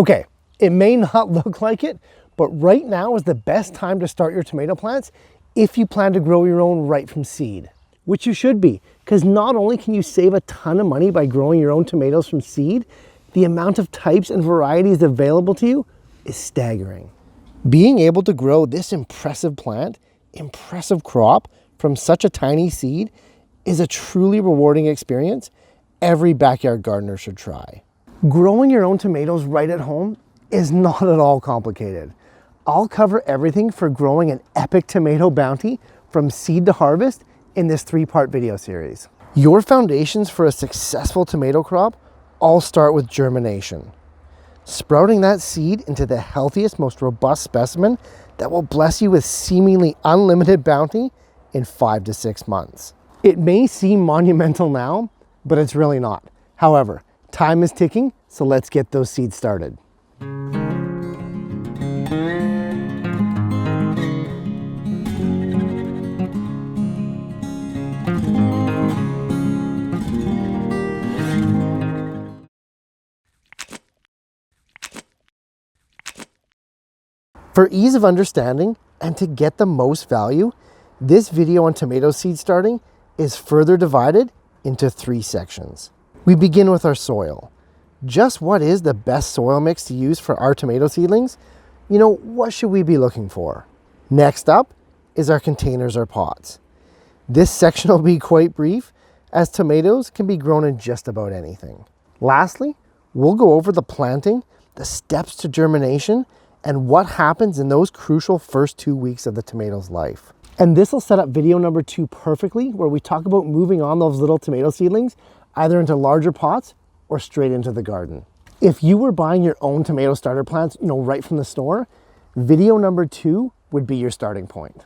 Okay, it may not look like it, but right now is the best time to start your tomato plants if you plan to grow your own right from seed, which you should be, because not only can you save a ton of money by growing your own tomatoes from seed, the amount of types and varieties available to you is staggering. Being able to grow this impressive plant, impressive crop from such a tiny seed is a truly rewarding experience every backyard gardener should try. Growing your own tomatoes right at home is not at all complicated. I'll cover everything for growing an epic tomato bounty from seed to harvest in this 3-part video series. Your foundations for a successful tomato crop all start with germination. Sprouting that seed into the healthiest, most robust specimen that will bless you with seemingly unlimited bounty in 5 to 6 months. It may seem monumental now, but it's really not. However, time is ticking, so let's get those seeds started. For ease of understanding and to get the most value, this video on tomato seed starting is further divided into 3 sections. We begin with our soil. Just what is the best soil mix to use for our tomato seedlings? What should we be looking for? Next up is our containers or pots. This section will be quite brief, as tomatoes can be grown in just about anything. Lastly, we'll go over the planting, the steps to germination, and what happens in those crucial first 2 weeks of the tomato's life. And this will set up video number 2 perfectly, where we talk about moving on those little tomato seedlings either into larger pots or straight into the garden. If you were buying your own tomato starter plants, right from the store, video number 2 would be your starting point.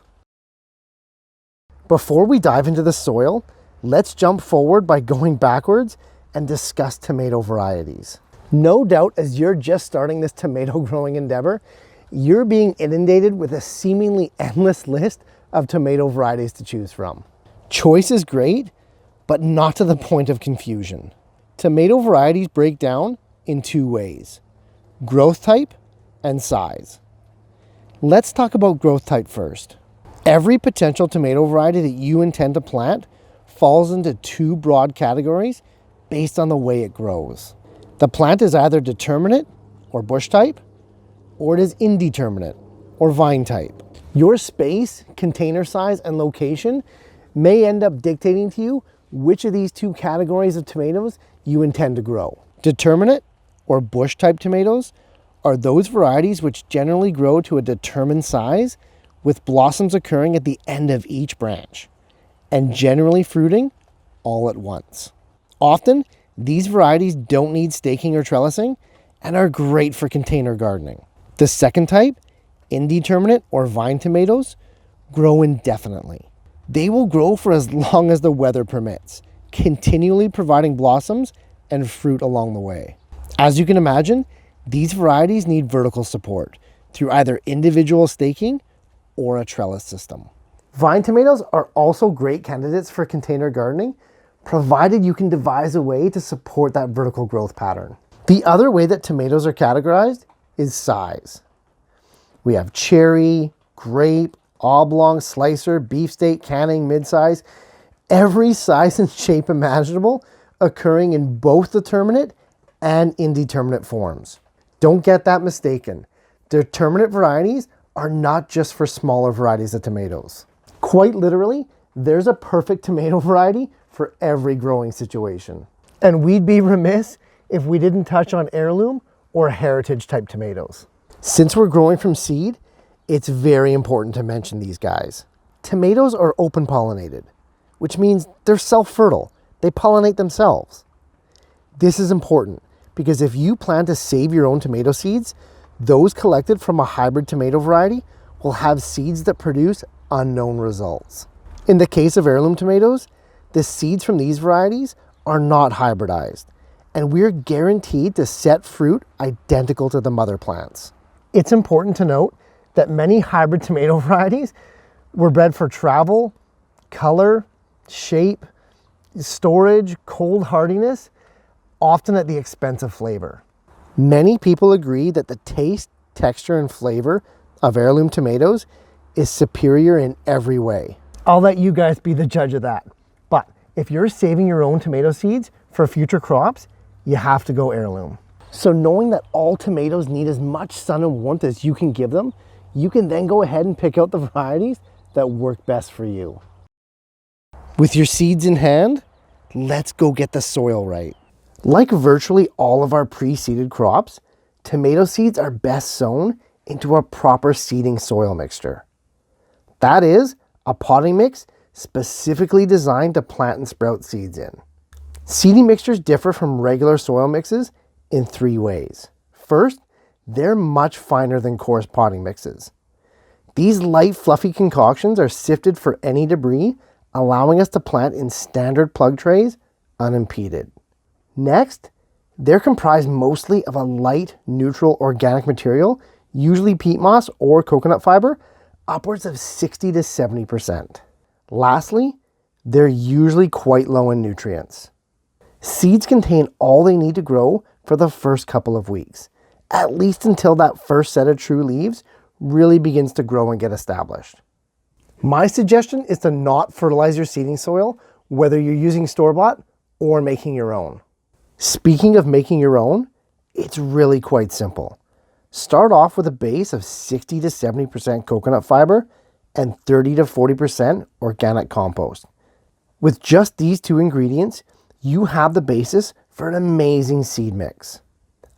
Before we dive into the soil, let's jump forward by going backwards and discuss tomato varieties. No doubt, as you're just starting this tomato growing endeavor, you're being inundated with a seemingly endless list of tomato varieties to choose from. Choice is great, but not to the point of confusion. Tomato varieties break down in 2 ways: growth type and size. Let's talk about growth type first. Every potential tomato variety that you intend to plant falls into 2 broad categories based on the way it grows. The plant is either determinate or bush type, or it is indeterminate or vine type. Your space, container size, and location may end up dictating to you which of these 2 categories of tomatoes you intend to grow. Determinate or bush type tomatoes are those varieties which generally grow to a determined size, with blossoms occurring at the end of each branch, and generally fruiting all at once. Often, these varieties don't need staking or trellising and are great for container gardening. The second type, indeterminate or vine tomatoes, grow indefinitely. They will grow for as long as the weather permits, continually providing blossoms and fruit along the way. As you can imagine, these varieties need vertical support through either individual staking or a trellis system. Vine tomatoes are also great candidates for container gardening, provided you can devise a way to support that vertical growth pattern. The other way that tomatoes are categorized is size. We have cherry, grape, oblong, slicer, beefsteak, canning, midsize, every size and shape imaginable occurring in both determinate and indeterminate forms. Don't get that mistaken. Determinate varieties are not just for smaller varieties of tomatoes. Quite literally, there's a perfect tomato variety for every growing situation. And we'd be remiss if we didn't touch on heirloom or heritage type tomatoes. Since we're growing from seed, it's very important to mention these guys. Tomatoes are open pollinated, which means they're self-fertile. They pollinate themselves. This is important because if you plan to save your own tomato seeds, those collected from a hybrid tomato variety will have seeds that produce unknown results. In the case of heirloom tomatoes, the seeds from these varieties are not hybridized, and we're guaranteed to set fruit identical to the mother plants. It's important to note that many hybrid tomato varieties were bred for travel, color, shape, storage, cold hardiness, often at the expense of flavor. Many people agree that the taste, texture, and flavor of heirloom tomatoes is superior in every way. I'll let you guys be the judge of that. But if you're saving your own tomato seeds for future crops, you have to go heirloom. So knowing that all tomatoes need as much sun and warmth as you can give them, you can then go ahead and pick out the varieties that work best for you. With your seeds in hand, let's go get the soil right. Like virtually all of our pre-seeded crops, tomato seeds are best sown into a proper seeding soil mixture. That is, a potting mix specifically designed to plant and sprout seeds in. Seeding mixtures differ from regular soil mixes in 3 ways. First, they're much finer than coarse potting mixes. These light, fluffy concoctions are sifted for any debris, allowing us to plant in standard plug trays unimpeded. Next, they're comprised mostly of a light, neutral organic material, usually peat moss or coconut fiber, upwards of 60 to 70%. Lastly, they're usually quite low in nutrients. Seeds contain all they need to grow for the first couple of weeks, at least until that first set of true leaves really begins to grow and get established. My suggestion is to not fertilize your seeding soil, whether you're using store-bought or making your own. Speaking of making your own, it's really quite simple. Start off with a base of 60 to 70% coconut fiber and 30 to 40% organic compost. With just these 2 ingredients, you have the basis for an amazing seed mix.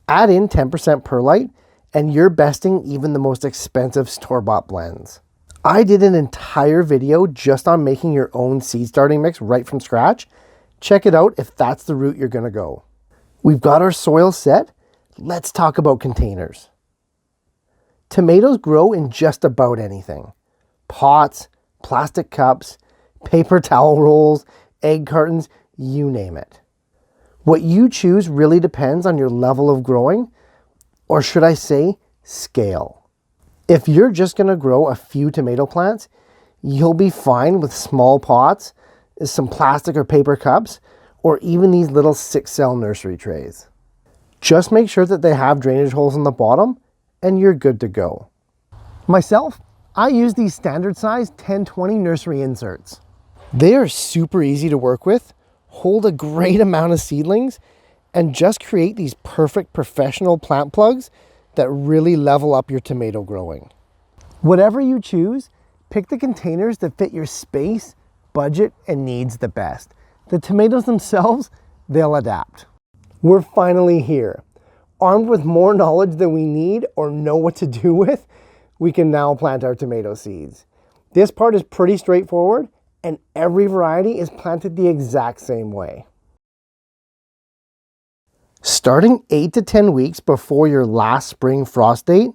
Add in 10% perlite and you're besting even the most expensive store-bought blends. I did an entire video just on making your own seed starting mix right from scratch. Check it out if that's the route you're gonna go. We've got our soil set. Let's talk about containers. Tomatoes grow in just about anything. Pots, plastic cups, paper towel rolls, egg cartons, you name it. What you choose really depends on your level of growing, or should I say, scale. If you're just gonna grow a few tomato plants, you'll be fine with small pots, some plastic or paper cups, or even these little 6-cell nursery trays. Just make sure that they have drainage holes in the bottom and you're good to go. Myself, I use these standard size 10-20 nursery inserts. They are super easy to work with, hold a great amount of seedlings, and just create these perfect professional plant plugs that really level up your tomato growing. Whatever you choose, pick the containers that fit your space, budget, and needs the best. The tomatoes themselves, they'll adapt. We're finally here. Armed with more knowledge than we need or know what to do with, we can now plant our tomato seeds. This part is pretty straightforward, and every variety is planted the exact same way. Starting 8 to 10 weeks before your last spring frost date,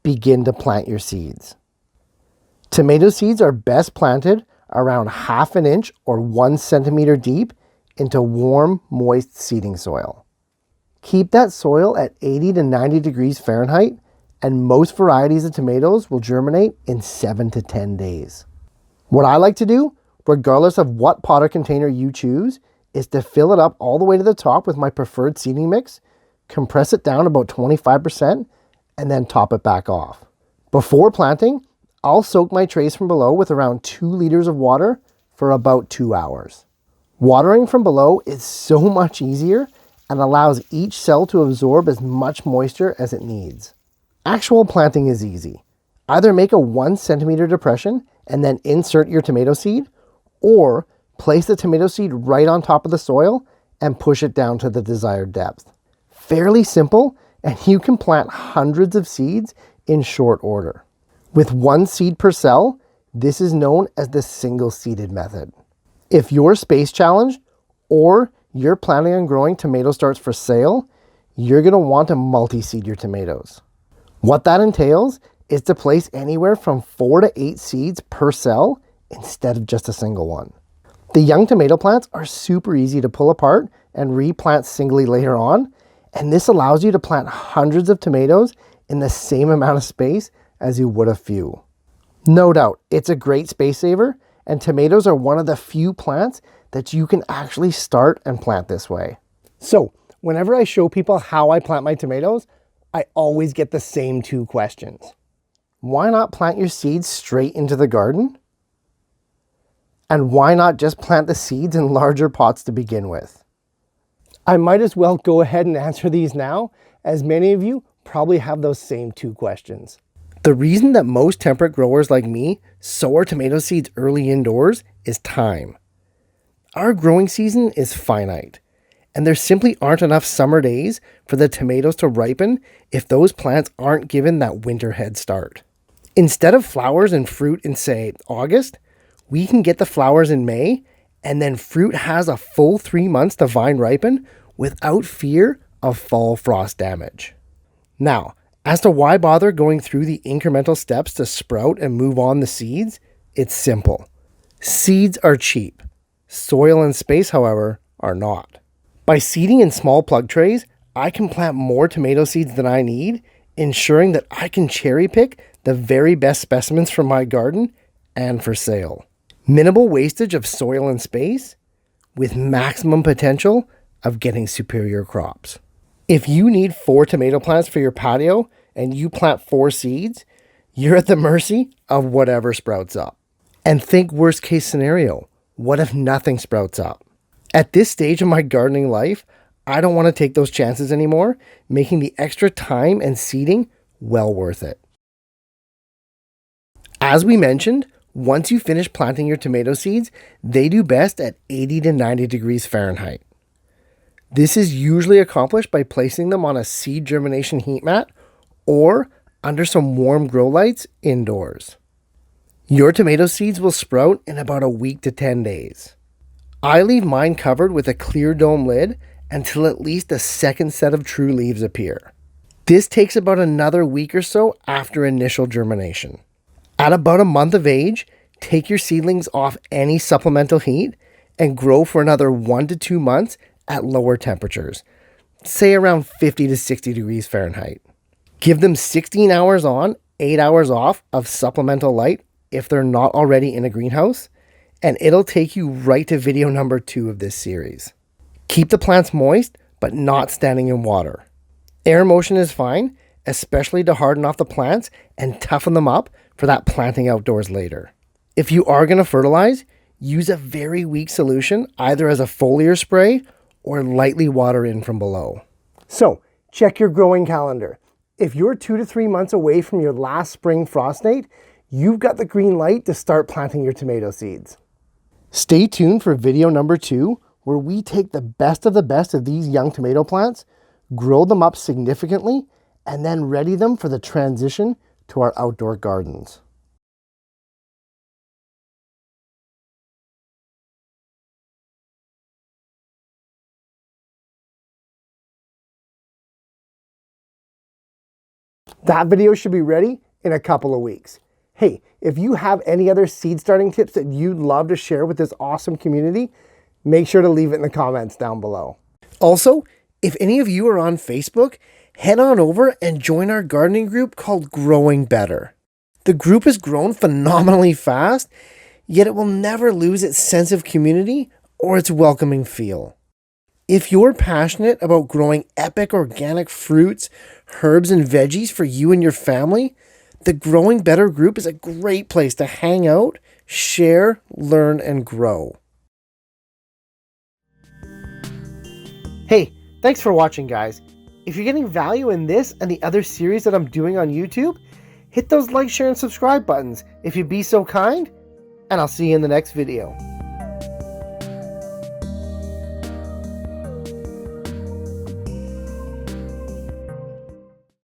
begin to plant your seeds. Tomato seeds are best planted around 1/2 inch or 1 centimeter deep into warm, moist seeding soil. Keep that soil at 80 to 90 degrees Fahrenheit, and most varieties of tomatoes will germinate in 7 to 10 days. What I like to do, regardless of what pot or container you choose, is to fill it up all the way to the top with my preferred seeding mix, compress it down about 25%, and then top it back off. Before planting, I'll soak my trays from below with around 2 liters of water for about 2 hours. Watering from below is so much easier and allows each cell to absorb as much moisture as it needs. Actual planting is easy. Either make a 1 centimeter depression and then insert your tomato seed, or place the tomato seed right on top of the soil and push it down to the desired depth. Fairly simple, and you can plant hundreds of seeds in short order. With 1 seed per cell, this is known as the single-seeded method. If you're space challenged or you're planning on growing tomato starts for sale, you're going to want to multi-seed your tomatoes. What that entails is to place anywhere from 4 to 8 seeds per cell instead of just a single one. The young tomato plants are super easy to pull apart and replant singly later on, and this allows you to plant hundreds of tomatoes in the same amount of space as you would a few. No doubt, it's a great space saver, and tomatoes are one of the few plants that you can actually start and plant this way. So, Whenever I show people how I plant my tomatoes, I always get the same two questions. Why not plant your seeds straight into the garden? And why not just plant the seeds in larger pots to begin with? I might as well go ahead and answer these now, as many of you probably have those same two questions. The reason that most temperate growers like me sow our tomato seeds early indoors is time. Our growing season is finite, and there simply aren't enough summer days for the tomatoes to ripen if those plants aren't given that winter head start. Instead of flowers and fruit in, say, August, we can get the flowers in May, and then fruit has a full 3 months to vine ripen without fear of fall frost damage. Now, as to why bother going through the incremental steps to sprout and move on the seeds, it's simple. Seeds are cheap. Soil and space, however, are not. By seeding in small plug trays, I can plant more tomato seeds than I need, ensuring that I can cherry pick the very best specimens from my garden and for sale. Minimal wastage of soil and space with maximum potential of getting superior crops. If you need 4 tomato plants for your patio and you plant 4 seeds, you're at the mercy of whatever sprouts up. And think worst case scenario, what if nothing sprouts up? At this stage of my gardening life, I don't want to take those chances anymore, making the extra time and seeding well worth it. As we mentioned, once you finish planting your tomato seeds, they do best at 80 to 90 degrees Fahrenheit. This is usually accomplished by placing them on a seed germination heat mat or under some warm grow lights indoors. Your tomato seeds will sprout in about a week to 10 days. I leave mine covered with a clear dome lid until at least a second set of true leaves appear. This takes about another week or so after initial germination. At about a month of age, take your seedlings off any supplemental heat and grow for another 1 to 2 months at lower temperatures, say around 50 to 60 degrees Fahrenheit. Give them 16 hours on, 8 hours off of supplemental light if they're not already in a greenhouse, and it'll take you right to video number 2 of this series. Keep the plants moist, but not standing in water. Air motion is fine, especially to harden off the plants and toughen them up for that planting outdoors later. If you are going to fertilize, use a very weak solution, either as a foliar spray or lightly water in from below. So, check your growing calendar. If you're 2 to 3 months away from your last spring frost date, you've got the green light to start planting your tomato seeds. Stay tuned for video number 2, where we take the best of these young tomato plants, grow them up significantly, and then ready them for the transition to our outdoor gardens. That video should be ready in a couple of weeks. Hey, if you have any other seed starting tips that you'd love to share with this awesome community, make sure to leave it in the comments down below. Also, if any of you are on Facebook, head on over and join our gardening group called Growing Better. The group has grown phenomenally fast, yet it will never lose its sense of community or its welcoming feel. If you're passionate about growing epic organic fruits, herbs, and veggies for you and your family, the Growing Better group is a great place to hang out, share, learn, and grow. Hey, thanks for watching, guys. If you're getting value in this and the other series that I'm doing on YouTube, hit those like, share, and subscribe buttons if you'd be so kind, and I'll see you in the next video.